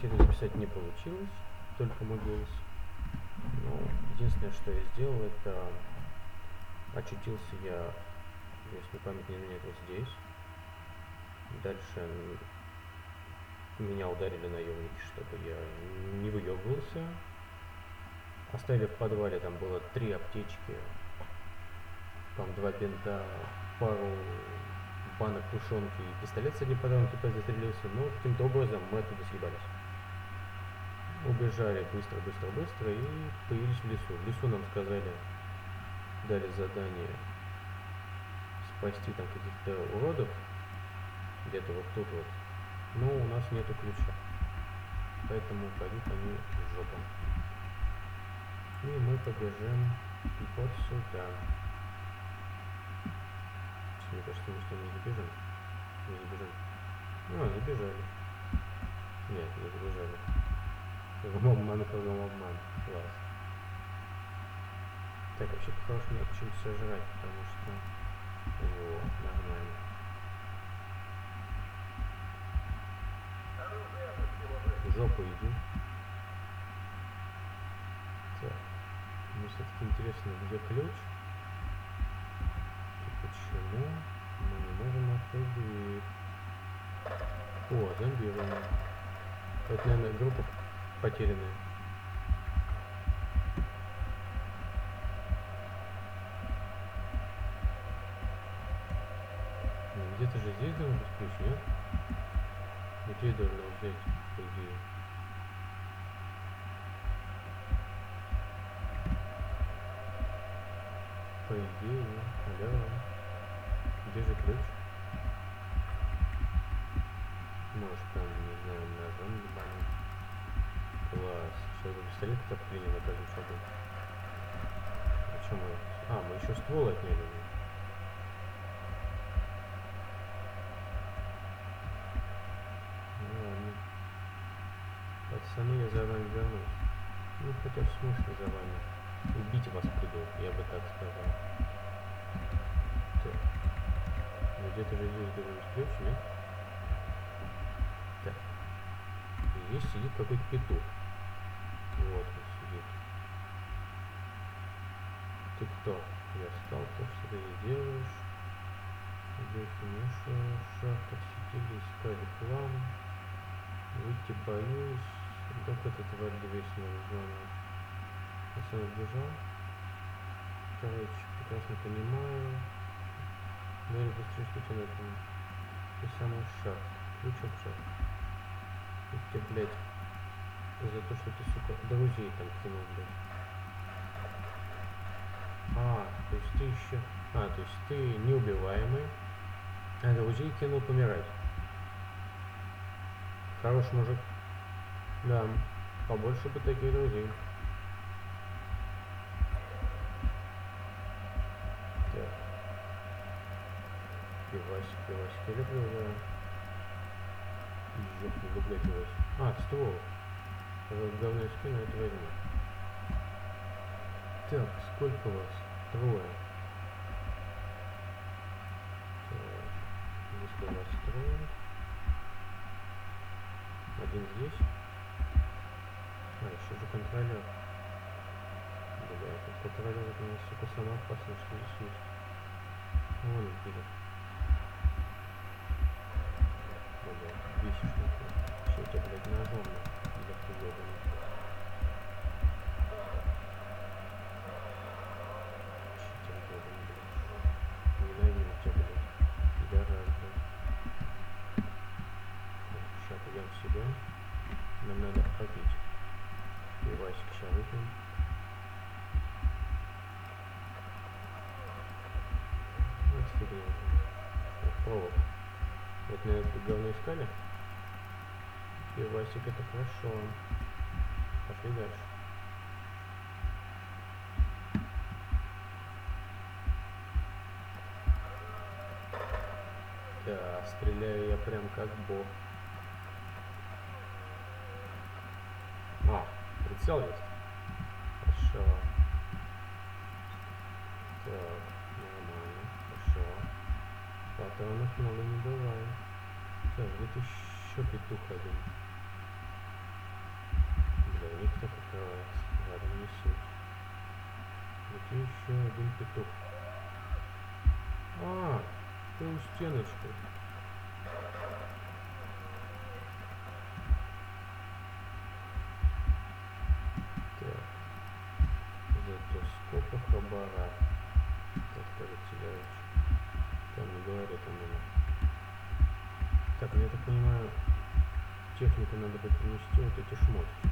серию записать не получилось, только мой голос. Но единственное, что я сделал, это очутился я, если память не изменяет, вот здесь. Дальше меня ударили наемники, чтобы я не выебывался. Оставили в подвале, там было 3 аптечки, там 2 бинта, пару банок тушенки и пистолет с одним патроном, типа застрелился, но каким-то образом мы оттуда съебались. Убежали быстро и появились в лесу. В лесу нам сказали, дали задание спасти там каких-то уродов, где-то вот тут вот, но у нас нету ключа, поэтому пойдут они в жопу. И мы побежим вот сюда. Мне кажется, мы что, не забежим? Не забежим. А, забежали. Нет, не забежали. Обман. Класс. Так, вообще хорошо мне что-нибудь сожрать, потому что... О, нормально. В жопу иди. Так. Мне все-таки интересно, где ключ? И почему мы не можем открыть дверь? О, зомбирование. Это, наверное, группа потерянная. Где-то же здесь должен быть ключ, нет? Где я должен его взять, по идее? По идее, алло. Где же ключ? Может там, не знаю, ножом ебаным. Класс. Сейчас бы пистолет так принял на каждом шагу. А что мы? А, мы еще ствол отняли. Ну ладно. Пацаны, я за вами вернусь. Ну хотя в смысле за вами? Убить вас приду, я бы так сказал. Так. Ну где-то же здесь должен быть ключ, нет? Так. И здесь сидит какой-то петух. Вот он сидит. Ты кто? Я сталкер, что ты здесь делаешь? Здесь Миша, в шахтах сидели, искали хлам. Выйти боюсь. Как эта тварь дверь снова звонит? Пацан сбежал. Короче, прекрасно понимаю. Надо быстрее что-то на этом. Ты самый шахт. Ключ от шахт. И тебе, блядь, за то, что ты, сука, друзей там кинул, блядь. А, то есть ты еще... А, то есть ты неубиваемый, а друзей кинул помирать. Хороший мужик. Да, побольше бы таких друзей. Так. Пивасик, я люблю, да. Ёб, не люблю пивасик. А, ствол. Говно скину, это возьму. Так, сколько вас? 2. Так, если вас 3. Один здесь. А, еще же контролер. Да, этот контролер, это у нас, сука, самое опасное, что здесь есть. Вон он пилит. Бля, бесишь нахуй. Все, тебя, блядь, ножом, для хуёбаный. Читер ёбаный, блядь. Ненавижу тебя, блядь. Пидорас, блядь. Сейчас пойдем в себя. Нам надо попить. Пивасик сейчас выпьем. Вот фигня. Вот провод. Вот на это говно искали. Пивасик, это хорошо. Пошли дальше. Да, стреляю я прям как бог. А, прицел есть? Хорошо. Так, нормально, хорошо. Патронов много не бывает. Так, где-то еще петух один. так открывается. Ладно, не суть. Где еще один петух? А, ты у стеночки. Так. Зато сколько хабара. Так, Телевич. Там не говорят у меня. Так, я так понимаю, технику надо бы принести вот эти шмотки.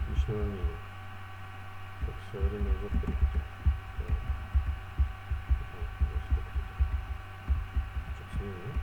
Личного мнения. Как в свое время в Припяти. Что-то сменил.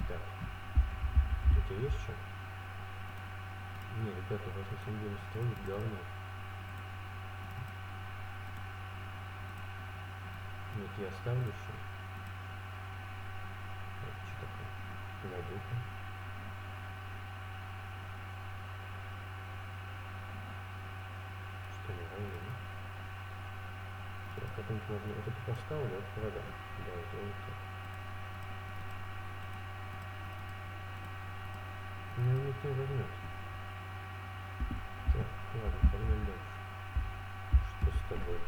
Так. У тебя есть что? Не, ребята, у вас на самом деле строит говно. Нет, я оставлю еще. Так, что такое? Гадюка. Что, неправильно, да? Так, потом можно вот это поставлю, вот продам. Да, это вот так. Ну, никто не возьмет. Так, ладно, погнали дальше. Что с тобой?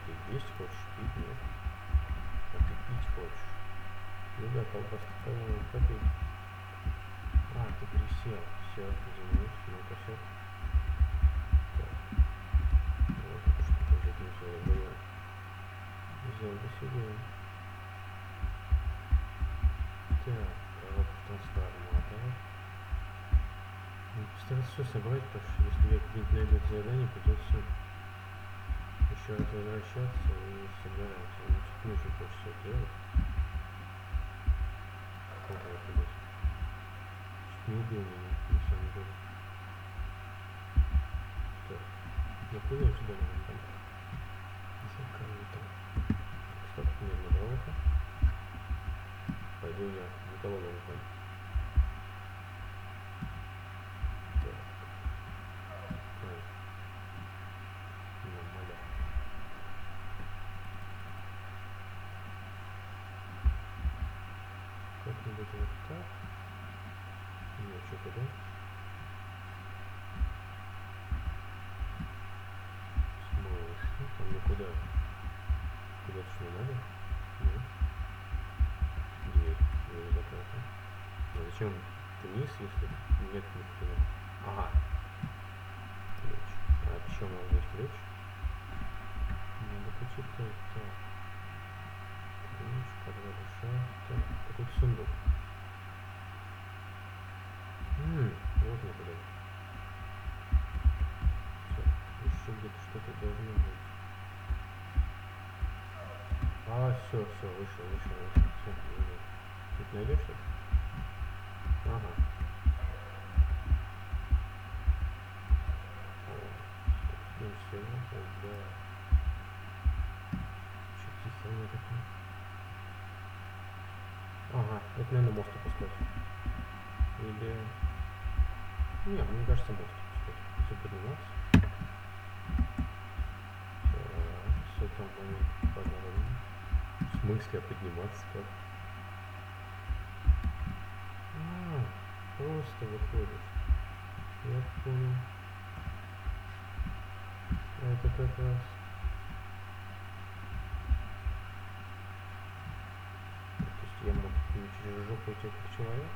Ты есть хочешь? Пить нет? А ты пить хочешь? Ну да, колбаска, по-моему, попей. А, ты присел. Все, извините, ну-ка все. Так, вот это что-то взять не взял, было. Взял бы себе. Так, коробка трансформатора. Постараться все собрать, потому что если я где-нибудь найду это задание, придется еще раз возвращаться и собирать. Мне что-то не очень хочется это делать. Ого, блядь. Чуть не убил меня, на самом деле. Так, я куда сюда надо там? Закрыто там. Стоп, мне набралося. Пойду я металлолом там. Так. Ай. Нормально. Как-нибудь вот так. Нет, что куда? Смысл? Там никуда. Куда-то что не надо? Нет. Дверь закрыта. А зачем вниз, если нет никуда? Ага. Ключ. А еще может быть ключ? Надо почитать. Так. Ключ, подвод шахта. Какой-то сундук. Вот мне куда. Все. Еще где-то что-то должно быть. А, все, вышел. Все, вижу. Тут найдешь что-то? Ага. Ну все, да. Что тихо у меня такое? Ага, это, наверное, мост опускать. Или... Не, мне кажется, мост опускать. Все подниматься. С этого момента подробно. В смысле подниматься как? Просто выходишь. Я понял. Это как раз... То есть я мог через жопу идти как человек?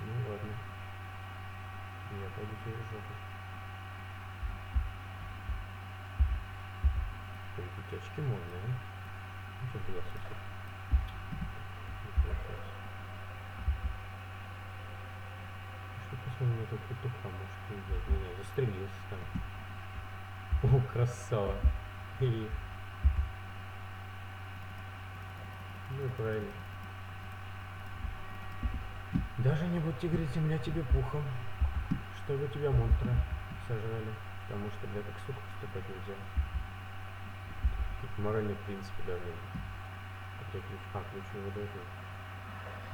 Ну ладно. Я пойду через жопу. Прикрыть очки можно, да? Ну что туда сосед? Что посмотрим на этого петуха, может ты, блядь, меня застрелился там. О, красава. И... Ну правильно. Даже не будьте греть земля тебе пухом, чтобы тебя монстры сожрали. Потому что, бля, как сука поступать нельзя. Тут моральный принцип даже. Ключ. А, ключ не выдает.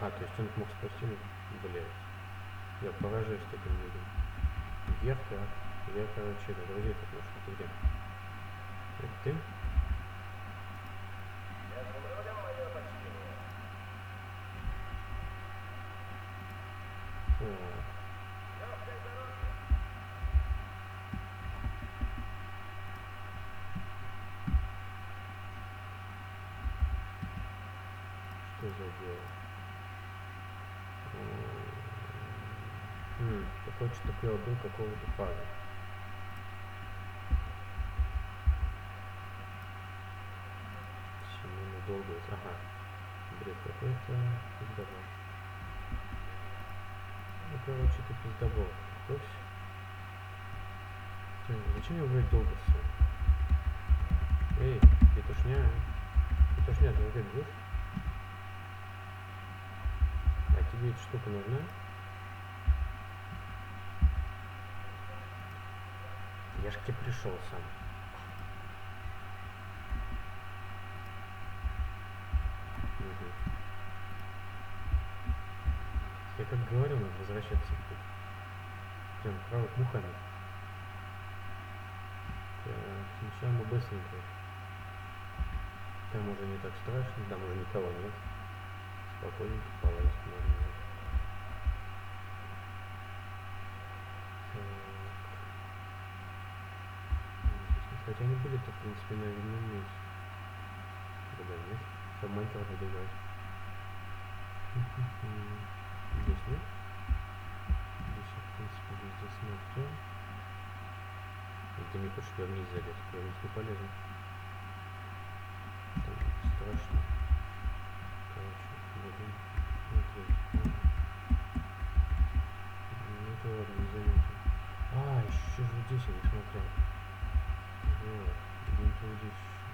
А, то есть он мог спасти, блядь. Я поражаюсь таким людям. Вверх, так. Я, короче, это, друзей тут нашел. Ты где? Это ты? что за дело? Ты хочешь, чтобы я убил какого-то парня? Семейный долго. Ага. Бред какой-то. Пиздобол. Ну, короче, ты пиздобол. Брось. Зачем я убивать Долгоса? Эй, петушня. Петушня, ты опять будешь? А тебе эта штука нужна? Я ж к тебе пришел сам. Угу. Я как говорил, надо возвращаться тут. Прям право мухами. Так, сначала мы быстренько. Там уже не так страшно, там уже никого нет. Спокойненько полазить можно. Хотя они были-то, в принципе, на видном месте. Куда нет? Там Майнкрафт буду играть. Здесь нет? Здесь я, в принципе, везде смотрю. И ты не хочешь туда вниз залезть, я вниз не полезу. Там страшно. Короче, будем смотреть. Ну это ладно, не заметил. Еще же вот здесь я не смотрел. Вот, где-то вот здесь еще.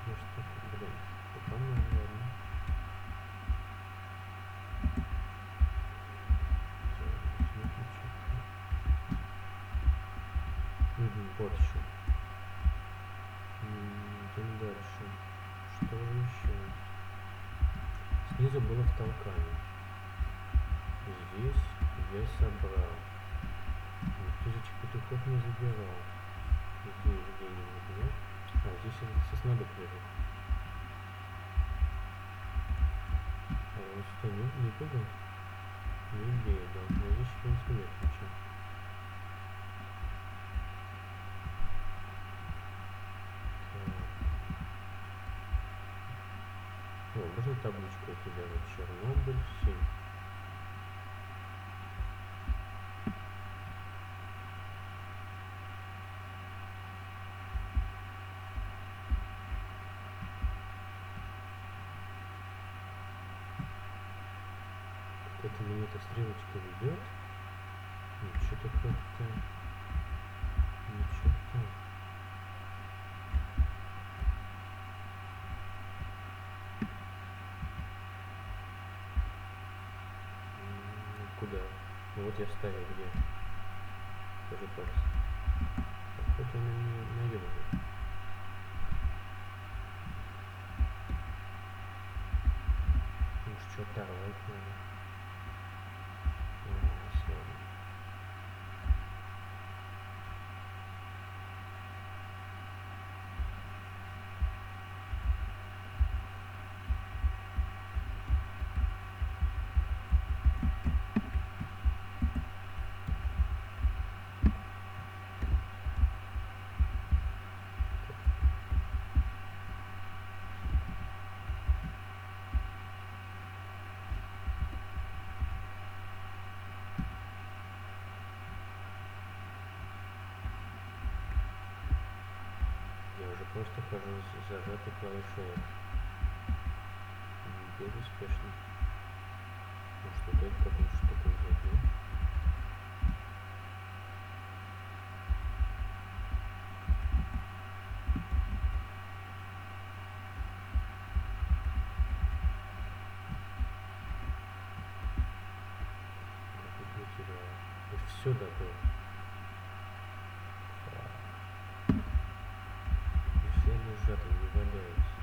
Ну что, блин, пока ну ладно. Вот еще. Идем дальше. Что же еще? Снизу было в толкании. Здесь я собрал. Никто из этих петухов не забирал. Где не забирал? Здесь соснодок лежит. Вот что, не пугал? Не идея, да. Но здесь, в принципе, нет ничего. Можно табличку эту делать? Чернобыль 7. Это меня эта стрелочка ведет. Что-то как-то... Ничего-то. Куда? Ну вот я ставил где? Скажи пальцы. Хоть она не наебывает. Может что оторвать надо. Ладно. Я уже просто хожу с зажатой клавишой. Безуспешно. Может вот эту какую-нибудь штуку взять, да? Все готово. И все лежат, не валяются.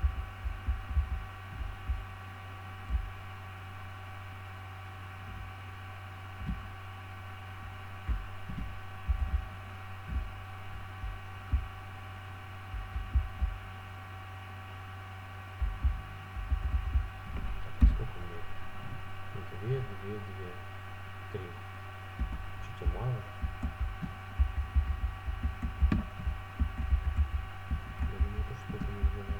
Так, сколько у меня? 2, 3. Чуть мало. Я думаю, эту штуку не взяла.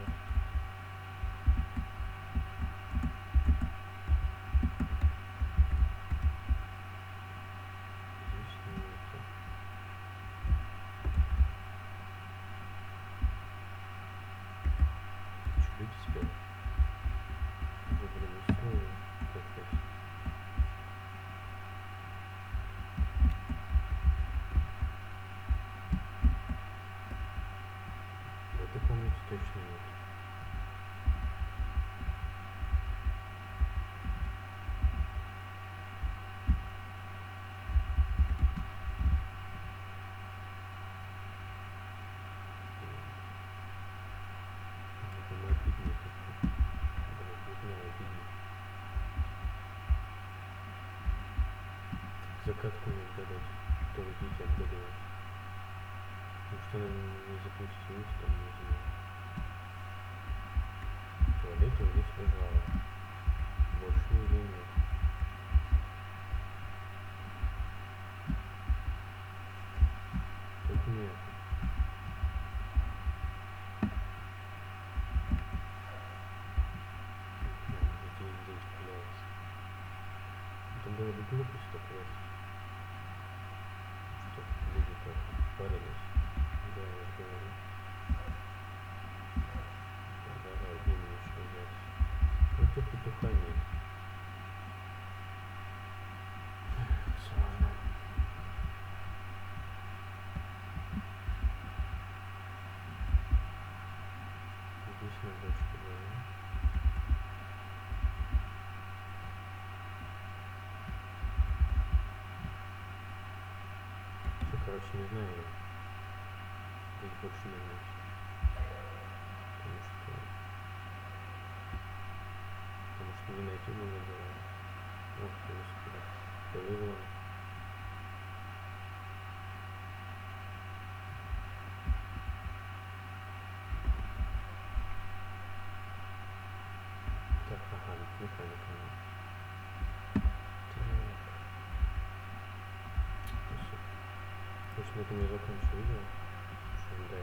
Люди спят. Выбрали условия. Как-то. В этой комнате точно нет. Это обиднее как-то. Блин, не знаю, обиднее. Загадку не отгадать. То идите отгадывать. Ну что нам не запустилось, там не знаю. В туалете у них лежала. Больше нигде нет. Тут нет. Где здесь пылялся. Это было бы глупость такое. Что люди так парились. Да, я говорю. Давай, думаю, что взять. Ну тут петуха нет. Сложно. Здесь на дочку говорю. Все, короче, не знаю. Здесь больше не знаю. Потому что не найти было бы. Ох ты, господи. Повезло. Так, ага, механика. Так. В общем, это мы закончили видео. Что, да,